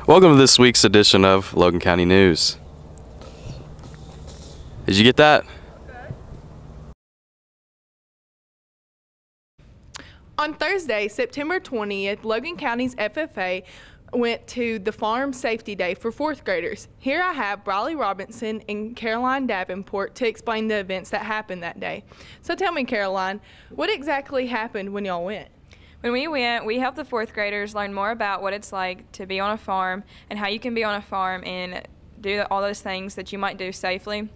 Welcome to this week's edition of Logan County News. Did you get that? On Thursday, September 20th, Logan County's FFA went to the Farm Safety Day for 4th graders. Here I have Briley Robinson and Caroline Davenport to explain the events that happened that day. So tell me, Caroline, what exactly happened when y'all went? When we went, we helped the 4th graders learn more about what it's like to be on a farm and how you can be on a farm and do all those things that you might do safely.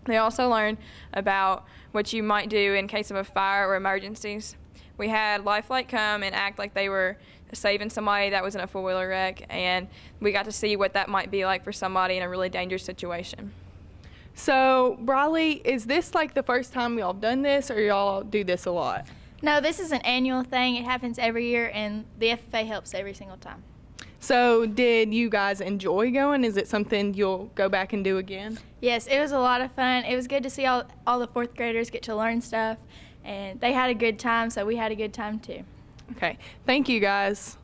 They also learned about what you might do in case of a fire or emergencies. We had Lifeline come and act like they were saving somebody that was in a four-wheeler wreck, and we got to see what that might be like for somebody in a really dangerous situation. So, Briley, is this like the first time y'all done this, or y'all do this a lot? No, this is an annual thing. It happens every year, and the FFA helps every single time. So, did you guys enjoy going? Is it something you'll go back and do again? Yes, it was a lot of fun. It was good to see all the 4th graders get to learn stuff, and they had a good time, so we had a good time too. Okay, thank you guys.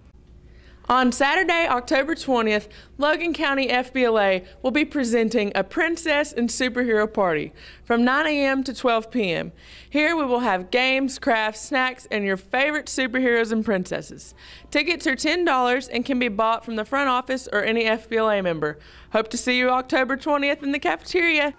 On Saturday, October 20th, Logan County FBLA will be presenting a Princess and Superhero Party from 9 a.m. to 12 p.m. Here we will have games, crafts, snacks, and your favorite superheroes and princesses. Tickets are $10 and can be bought from the front office or any FBLA member. Hope to see you October 20th in the cafeteria.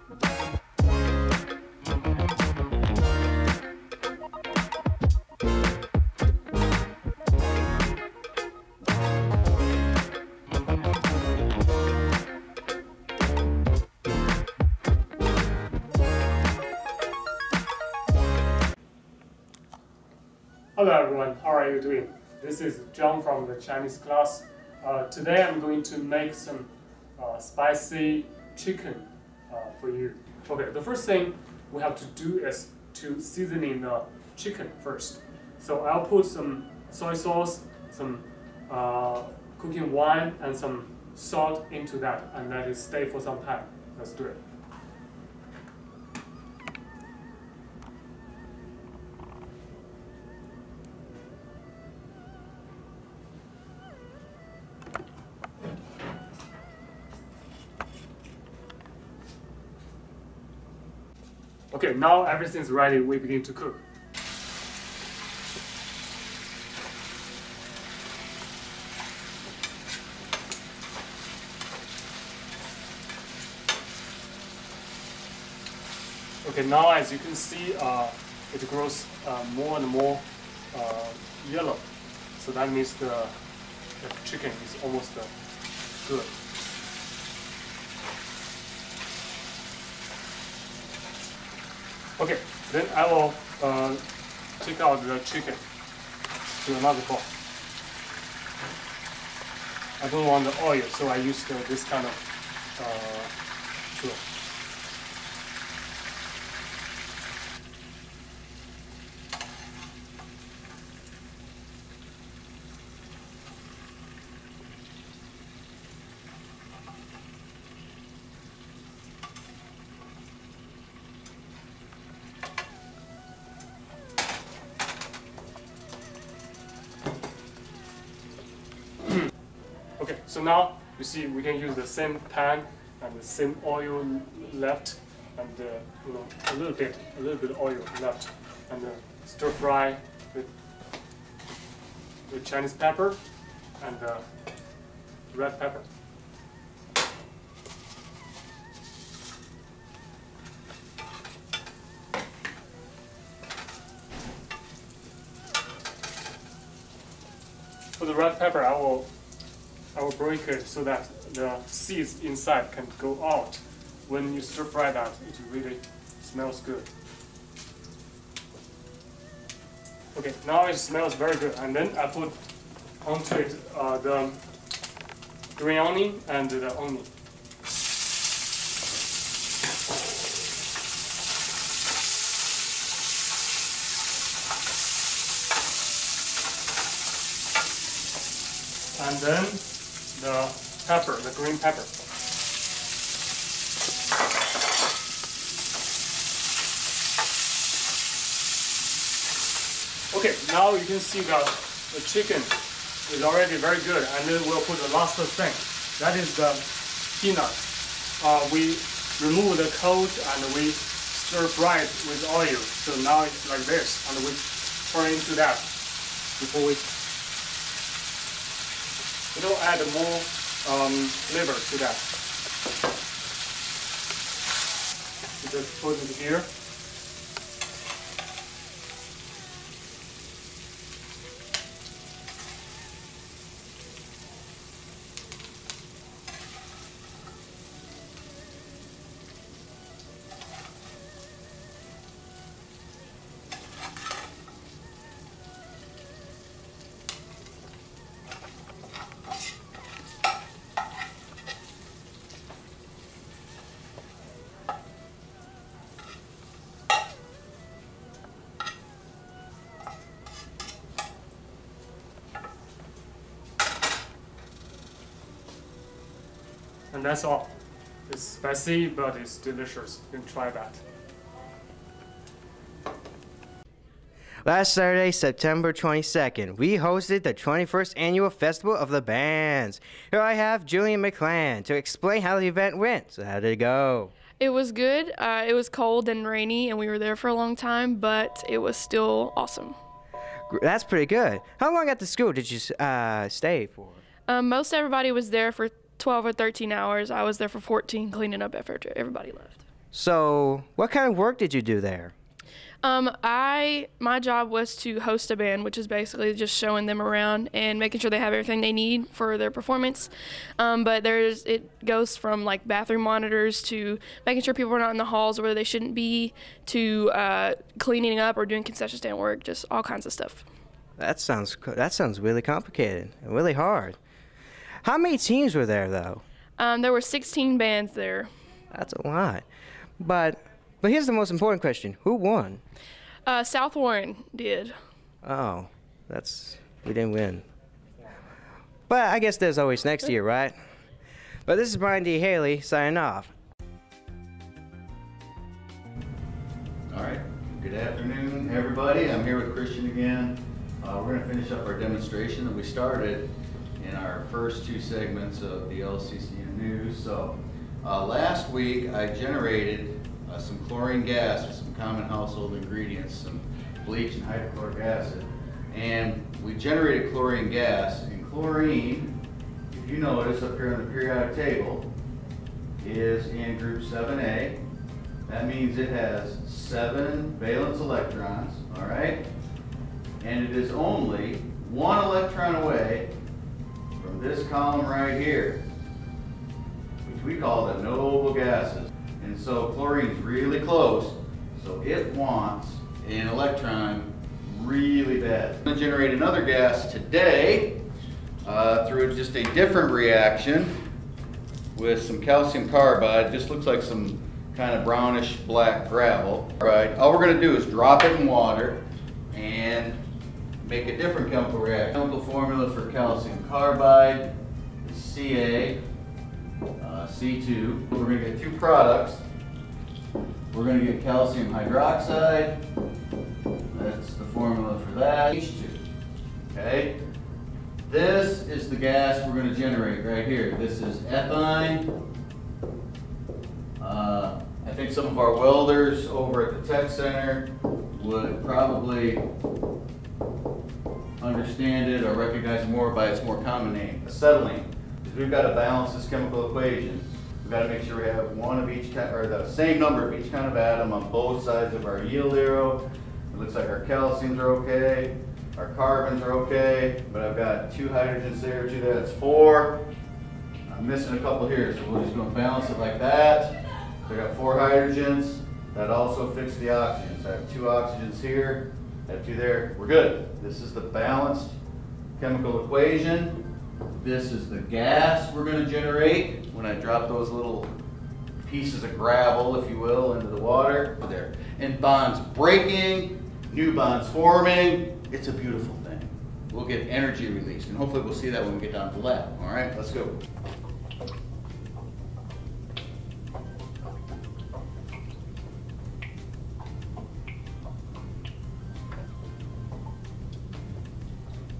Hello everyone, how are you doing? This is John from the Chinese class. Today I'm going to make some spicy chicken for you. Okay, the first thing we have to do is to seasoning the chicken first. So I'll put some soy sauce, some cooking wine, and some salt into that, and let it stay for some time. Let's do it. Okay, now everything's ready, we begin to cook. Okay, now as you can see, it grows more and more yellow. So that means the chicken is almost good. Okay, then I will take out the chicken to another bowl. I don't want the oil, so I use this kind of tool. Okay, so now you see we can use the same pan and the same oil left, and a little bit oil left, and stir fry with Chinese pepper and red pepper. For the red pepper, I will break it so that the seeds inside can go out. When you stir fry that, it really smells good. Okay, now it smells very good, and then I put onto it the green onion and the onion. And then the pepper, the green pepper. Okay, now you can see that the chicken is already very good, and then we'll put the last thing. that is the peanut. We remove the coat and we stir fry it with oil. So now it's like this, and we turn into that before we will add more flavor to that. You just put it here. And that's all. It's spicy, but it's delicious. You can try that. Last Saturday, September 22nd, we hosted the 21st Annual Festival of the Bands. Here I have Julian McClan to explain how the event went. So how did it go? It was good. It was cold and rainy, and we were there for a long time, but it was still awesome. That's pretty good. How long at the school did you stay for? Most everybody was there for 12 or 13 hours. I was there for 14, cleaning up after everybody left. So, what kind of work did you do there? My job was to host a band, which is basically just showing them around and making sure they have everything they need for their performance. But it goes from like bathroom monitors to making sure people are not in the halls where they shouldn't be, to cleaning up or doing concession stand work, just all kinds of stuff. That sounds really complicated and really hard. How many teams were there, though? There were 16 bands there. That's a lot. But here's the most important question. Who won? South Warren did. Oh, we didn't win. But I guess there's always next year, right? But this is Brian D. Haley signing off. All right. Good afternoon, everybody. I'm here with Christian again. We're going to finish up our demonstration that we started in our first two segments of the LCCN News. So last week I generated some chlorine gas with some common household ingredients, some bleach and hydrochloric acid. And we generated chlorine gas. And chlorine, if you notice up here on the periodic table, is in group 7A. That means it has 7 valence electrons, all right? And it is only 1 electron away from this column right here, which we call the noble gases. And so chlorine's really close, so it wants an electron really bad. I'm going to generate another gas today through just a different reaction with some calcium carbide. It just looks like some kind of brownish black gravel. All right, all we're going to do is drop it in water and make a different chemical reaction. Chemical formula for calcium carbide is Ca. C2. We're going to get 2 products. We're going to get calcium hydroxide. That's the formula for that. H2. Okay? This is the gas we're going to generate right here. This is ethine. I think some of our welders over at the Tech Center would probably understand it or recognize it more by its more common name, acetylene. Because we've got to balance this chemical equation. We've got to make sure we have one of each kind, or the same number of each kind of atom on both sides of our yield arrow. It looks like our calciums are okay, our carbons are okay, but I've got 2 hydrogens there, 2 there, that's 4. I'm missing a couple here, so we're just going to balance it like that. So I got 4 hydrogens. That also fits the oxygens. I have 2 oxygens here, I have 2 there. We're good. This is the balanced chemical equation. This is the gas we're going to generate when I drop those little pieces of gravel, if you will, into the water. There. And bonds breaking, new bonds forming. It's a beautiful thing. We'll get energy released, and hopefully we'll see that when we get down to the lab. All right, let's go.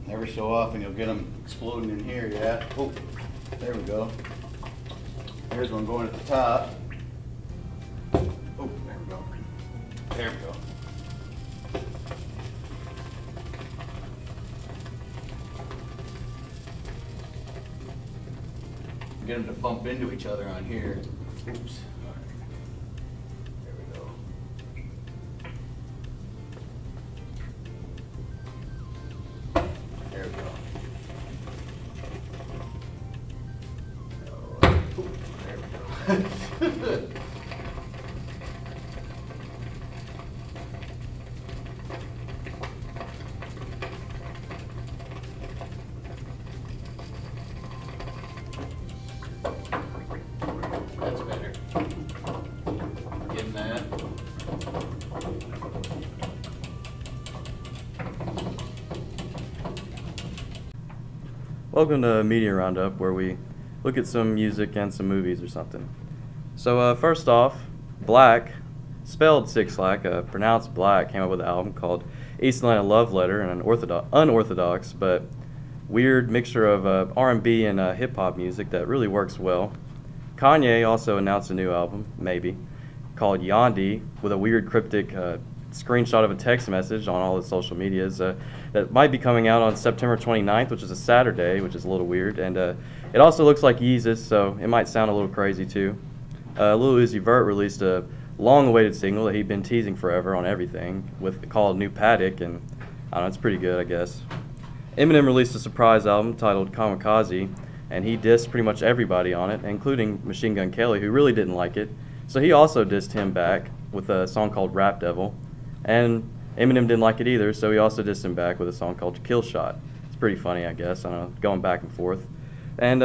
Every so often you'll get them exploding in here, yeah? Oh, There we go. Here's one going at the top. Oh, there we go. There we go. Get them to bump into each other on here. Oops. All right. There we go. There we go. Oh, there we go. That's better. Give him that. Welcome to Media Roundup, where we look at some music and some movies or something. So first off, Black, spelled Six-Lack, pronounced Black, came up with an album called East Atlanta Love Letter, and an unorthodox but weird mixture of R&B and hip-hop music that really works well. Kanye also announced a new album, maybe, called Yandi, with a weird cryptic screenshot of a text message on all his social medias that might be coming out on September 29th, which is a Saturday, which is a little weird. And it also looks like Yeezus, so it might sound a little crazy too. Lil Uzi Vert released a long-awaited single that he'd been teasing forever on everything, called New Paddock, and I don't know, it's pretty good, I guess. Eminem released a surprise album titled Kamikaze, and he dissed pretty much everybody on it, including Machine Gun Kelly, who really didn't like it. So he also dissed him back with a song called Rap Devil. And Eminem didn't like it either, so he also dissed him back with a song called Kill Shot. It's pretty funny, I guess. I don't know, going back and forth. And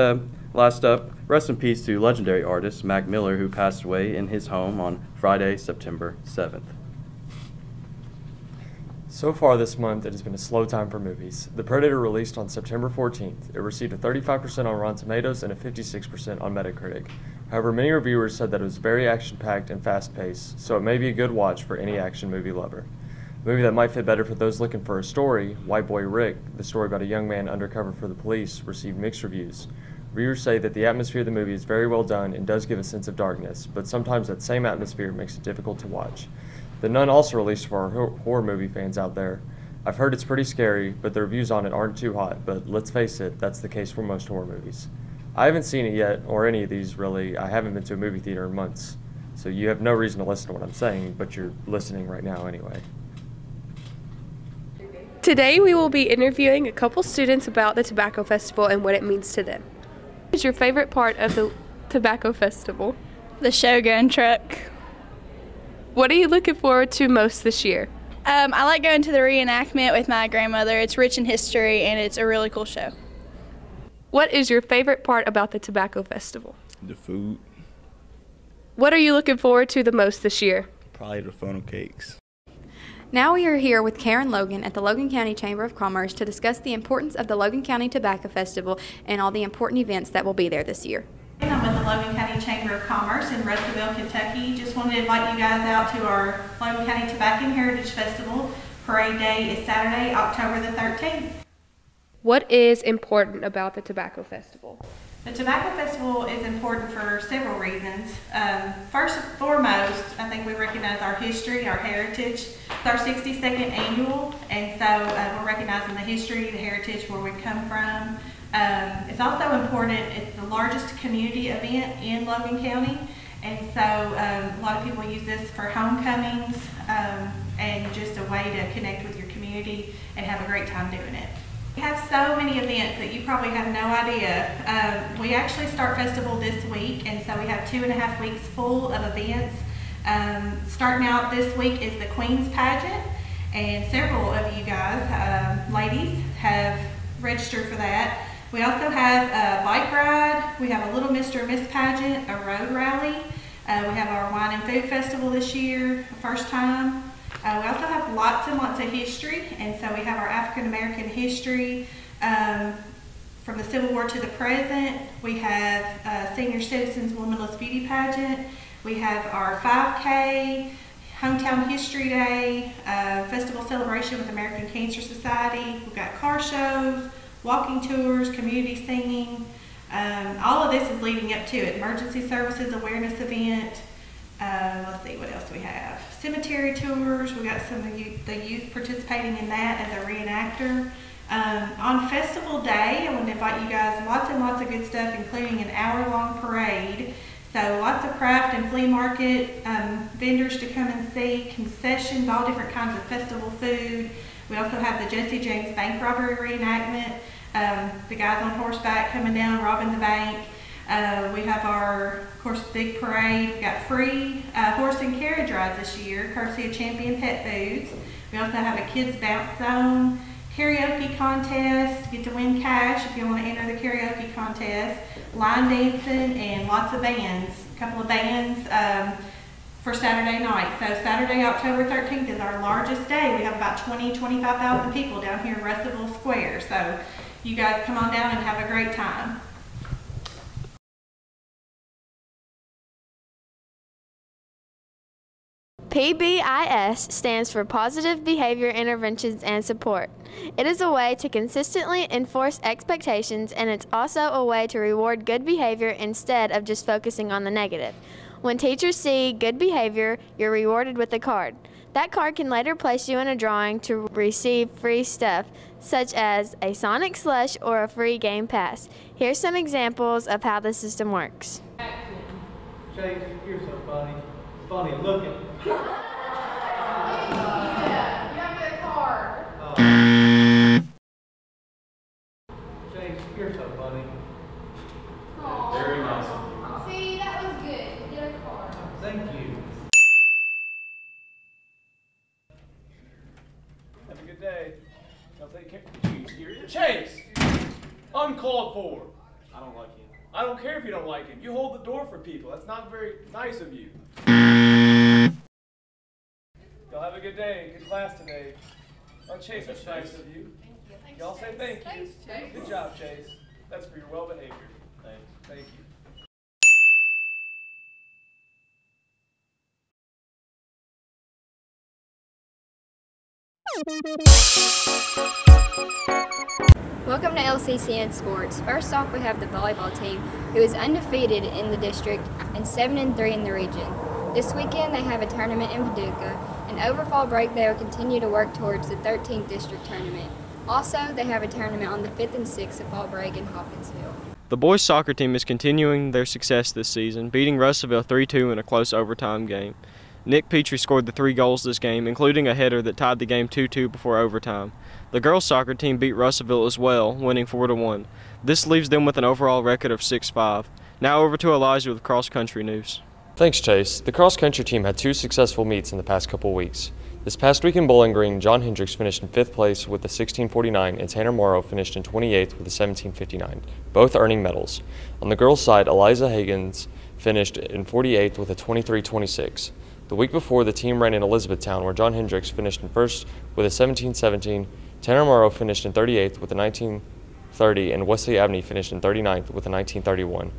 last up, rest in peace to legendary artist Mac Miller, who passed away in his home on Friday, September 7th. So far this month, it has been a slow time for movies. The Predator released on September 14th. It received a 35% on Rotten Tomatoes and a 56% on Metacritic. However, many reviewers said that it was very action-packed and fast-paced, so it may be a good watch for any action movie lover. A movie that might fit better for those looking for a story, White Boy Rick, the story about a young man undercover for the police, received mixed reviews. Reviewers say that the atmosphere of the movie is very well done and does give a sense of darkness, but sometimes that same atmosphere makes it difficult to watch. The Nun also released for our horror movie fans out there. I've heard it's pretty scary, but the reviews on it aren't too hot, but let's face it, that's the case for most horror movies. I haven't seen it yet, or any of these really. I haven't been to a movie theater in months, so you have no reason to listen to what I'm saying, but you're listening right now anyway. Today we will be interviewing a couple students about the Tobacco Festival and what it means to them. What is your favorite part of the Tobacco Festival? The Shogun truck. What are you looking forward to most this year? I like going to the reenactment with my grandmother. It's rich in history and it's a really cool show. What is your favorite part about the Tobacco Festival? The food. What are you looking forward to the most this year? Probably the funnel cakes. Now we are here with Karen Logan at the Logan County Chamber of Commerce to discuss the importance of the Logan County Tobacco Festival and all the important events that will be there this year. I'm with the Logan County Chamber of Commerce in Russellville, Kentucky. Just wanted to invite you guys out to our Logan County Tobacco Heritage Festival. Parade day is Saturday, October the 13th. What is important about the Tobacco Festival? The Tobacco Festival is important for several reasons. First and foremost, I think we recognize our history, our heritage. It's our 62nd annual, and so we're recognizing the history, the heritage, where we come from. It's also important, it's the largest community event in Logan County, and so a lot of people use this for homecomings and just a way to connect with your community and have a great time doing it. We have so many events that you probably have no idea. We actually start festival this week, and so we have 2.5 weeks full of events. Starting out this week is the Queen's Pageant, and several of you guys, ladies, have registered for that. We also have a bike ride, we have a Little Mr. and Miss Pageant, a road rally. We have our Wine and Food Festival this year, first time. We also have lots and lots of history, and so we have our African American history from the Civil War to the present. We have Senior Citizens Womanless Beauty Pageant. We have our 5K, Hometown History Day, Festival Celebration with American Cancer Society. We've got car shows, walking tours, community singing. All of this is leading up to it. Emergency services awareness event. Let's see what else we have. Cemetery tours. We got some of the youth participating in that as a reenactor. On festival day, I want to invite you guys lots and lots of good stuff, including an hour-long parade. So lots of craft and flea market vendors to come and see, concessions, all different kinds of festival food. We also have the Jesse James bank robbery reenactment. The guys on horseback coming down, robbing the bank. We have our, of course, big parade. We've got free horse and carriage rides this year, courtesy of Champion Pet Foods. We also have a kids bounce zone, karaoke contest, get to win cash if you want to enter the karaoke contest, line dancing, and lots of bands, a couple of bands for Saturday night. So Saturday, October 13th is our largest day. We have about 25,000 people down here in Russellville Square. So you guys come on down and have a great time. PBIS stands for Positive Behavior Interventions and Support. It is a way to consistently enforce expectations, and it's also a way to reward good behavior instead of just focusing on the negative. When teachers see good behavior, you're rewarded with a card. That card can later place you in a drawing to receive free stuff, such as a Sonic slush or a free game pass. Here's some examples of how the system works. Chase, you're so funny. Funny looking. Yeah, you have to get a card. Chase, you're so funny. Very nice. See, that was good. Get a card. Thank you. Have a good day. I'll take care. Chase! Uncalled for. I don't like him. I don't care if you don't like him. You hold the door for people. That's not very nice of you. Y'all have a good day. Good class today. Oh, Chase, that's nice of you. Thank you. Y'all say thank you. Thanks, Chase. Good job, Chase. That's for your well behavior. Thanks. Thank you. Welcome to LCCN Sports. First off, we have the volleyball team, who is undefeated in the district and 7-3 in the region. This weekend, they have a tournament in Paducah, and over fall break, they will continue to work towards the 13th district tournament. Also, they have a tournament on the 5th and 6th of fall break in Hopkinsville. The boys soccer team is continuing their success this season, beating Russellville 3-2 in a close overtime game. Nick Petrie scored the 3 goals this game, including a header that tied the game 2-2 before overtime. The girls soccer team beat Russellville as well, winning 4-1. This leaves them with an overall record of 6-5. Now over to Elijah with cross-country news. Thanks, Chase. The cross-country team had 2 successful meets in the past couple weeks. This past week in Bowling Green, John Hendricks finished in 5th place with a 16:49, and Tanner Morrow finished in 28th with a 17:59, both earning medals. On the girls' side, Eliza Higgins finished in 48th with a 23:26. The week before, the team ran in Elizabethtown, where John Hendricks finished in 1st with a 17:17, Tanner Morrow finished in 38th with a 19:30, and Wesley Abney finished in 39th with a 19:31.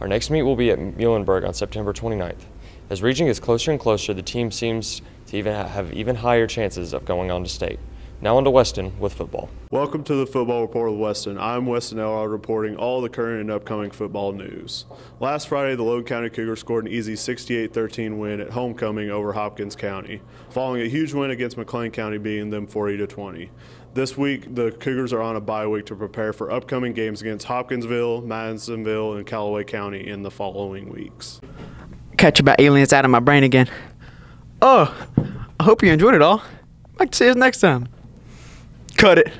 Our next meet will be at Muhlenberg on September 29th. As region gets closer and closer, the team seems to have even higher chances of going on to state. Now on to Weston with football. Welcome to the Football Report with Weston. I'm Weston Elrod reporting all the current and upcoming football news. Last Friday, the Logan County Cougars scored an easy 68-13 win at homecoming over Hopkins County, following a huge win against McLean County, beating them 40-20. This week, the Cougars are on a bye week to prepare for upcoming games against Hopkinsville, Madisonville, and Callaway County in the following weeks. Catch about aliens out of my brain again. Oh, I hope you enjoyed it all. I'd like to see us next time. Cut it.